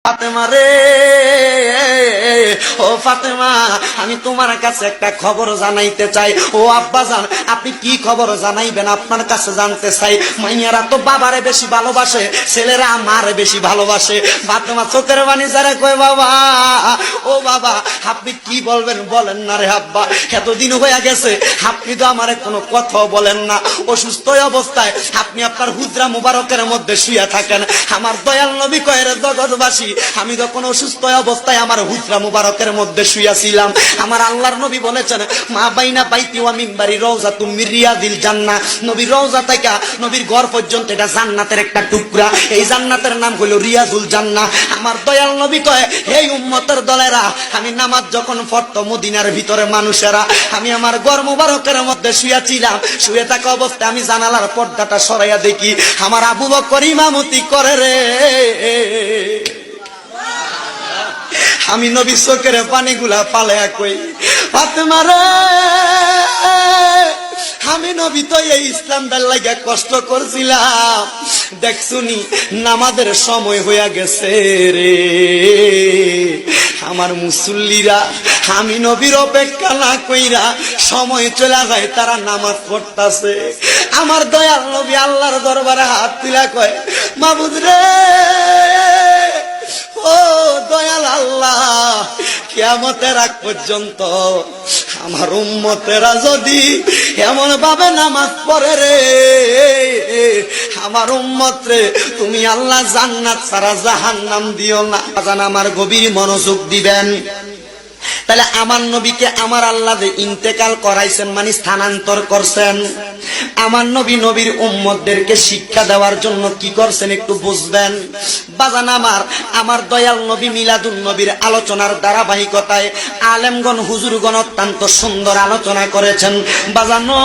ফাতেমা রে, ও ফাতেমা, আমি তোমার কাছে একটা খবর জানাইতে চাই। ও আব্বাজান, আপনি কি খবর জানাইবেন? আপনার কাছে জানতে চাই। মাইয়ারা তো বাবারে বেশি ভালোবাসে, ছেলেরা মারে বেশি ভালোবাসে। ফাতেমা চোখের পানি যারা কয়, বাবা, ও বাবা, আপনি কি বলবেন বলেন না রে আব্বা। এতদিন হয়ে গেছে, আপনি তো আমারে কোনো কথাও বলেন না। অসুস্থ অবস্থায় আপনি আপনার হুজরা মুবারকের মধ্যে শুয়ে থাকেন। আমার দয়াল নবী কয়, রে জগৎবাসী, আমি যখন অসুস্থ অবস্থায় আমার হুজরা মুবারকের মধ্যে শুয়েছিলাম, আমার আল্লাহর নবী বলেছেন, মা বাইনা বাইতি ওয়া মিনবারি রওজাতুম মির রিয়াদিল জান্নাহ। নবীর রওজা থেকে নবীর ঘর পর্যন্ত এটা জান্নাতের একটা টুকরা। এই জান্নাতের নাম হলো রিয়াজুল জান্নাহ। আমার দয়াল নবী কয়, এই উম্মতের দলেরা, আমি নামাজ যখন পড়তো মদিনার ভিতরে মানুষেরা, আমি আমার ঘর মুবারকের মধ্যে শুয়েছিলাম। শুয়ে থাকা অবস্থায় আমি জানালার পর্দাটা সরাইয়া দেখি আমার আবু বকর ইমামতি করে রে। আমি নবী চোখের পানিগুলা পালায়া কই, ফাতেমা রে, আমি নবী তো এই ইসলামটার লাগা কষ্ট করছিলাম, দেখছুনি নামাজের সময় হইয়া গেছে রে। আমার মুসল্লিরা আমি নবীর অপেক্ষা না কইরা সময় চলে যায়, তারা নামাজ পড়তাছে। আমার দয়াল নবী আল্লাহর দরবারে হাত তুলা কয়, মাবুদ রে, ও দয়াল আল্লাহ, কিয়ামতের আগ পর্যন্ত আমার উম্মতেরা যদি এমন ভাবে নামাজ পড়ে রে, আমার উম্মত রে, তুমি আল্লাহ জান্নাত ছাড়া জাহান্নাম দিও না। আমার গভীর মনোযোগ দিবেন। তাহলে আমার নবীকে আমার আল্লাহ যে ইন্তেকাল করাইছেন, মানে স্থানান্তর করছেন, আমার নবী নবীর উম্মতদেরকে শিক্ষা দেওয়ার জন্য কি করছেন একটু বুঝবেন। বাজান আমার দয়াল নবী মিলাদুন নবীর আলোচনার ধারাবাহিকতায় আলেমগণ হুজুরগণ অত্যন্ত সুন্দর আলোচনা করেছেন বাজানো।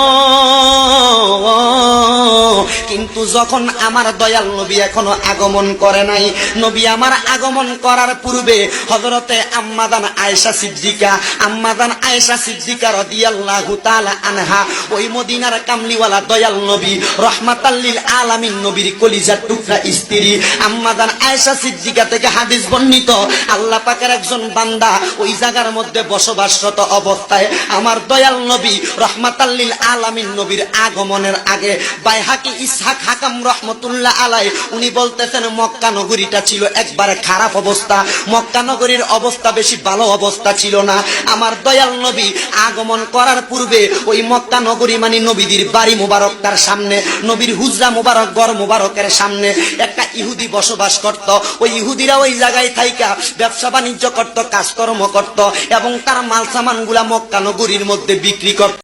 কিন্তু যখন আমার দয়াল নবী এখনো আগমন করে নাই, নবী আমার আগমন করার পূর্বে হযরতে আম্মাদান আয়েশা সিদ্দিকা, আম্মাদান আয়েশা সিদ্দিকা রাদিয়াল্লাহু তাআলা আনহা, ওই মদিনার কামলিওয়ালা দয়াল নবী রাহমাতাল লিল আলামিন নবীর কলিজার টুকরা স্ত্রী আম্মাদান আয়েশা সিদ্দিকা থেকে হাদিস বর্ণিত, আল্লাহ পাকের একজন বান্দা ওই জায়গার মধ্যে বসবাসরত অবস্থায় আমার দয়াল নবী রাহমাতাল লিল আলামিন নবীর আগমনের আগে বাইহাকি ইসহাক হাকাম রাহমাতুল্লাহ আলাইহি উনি বলতেছেন, মক্কা নগরীটা ছিল একবারে খারাপ অবস্থা, মক্কা নগরীর অবস্থা বেশি ভালো অবস্থা ছিল না। আমার দয়াল নবী আগমন করার পূর্বে ওই মক্কা নগরী মানে নবীদের বাড়ি মুবারক, তার সামনে নবীর হুজরা মুবারক, ঘর মুবারকের সামনে একটা ইহুদি বসবাস করত। ওই ইহুদিরা ওই জায়গায় থাইকা ব্যবসা বাণিজ্য করত, কাজকর্ম করত এবং তার মাল সামানগুলা মক্কা নগরীর মধ্যে বিক্রি করত।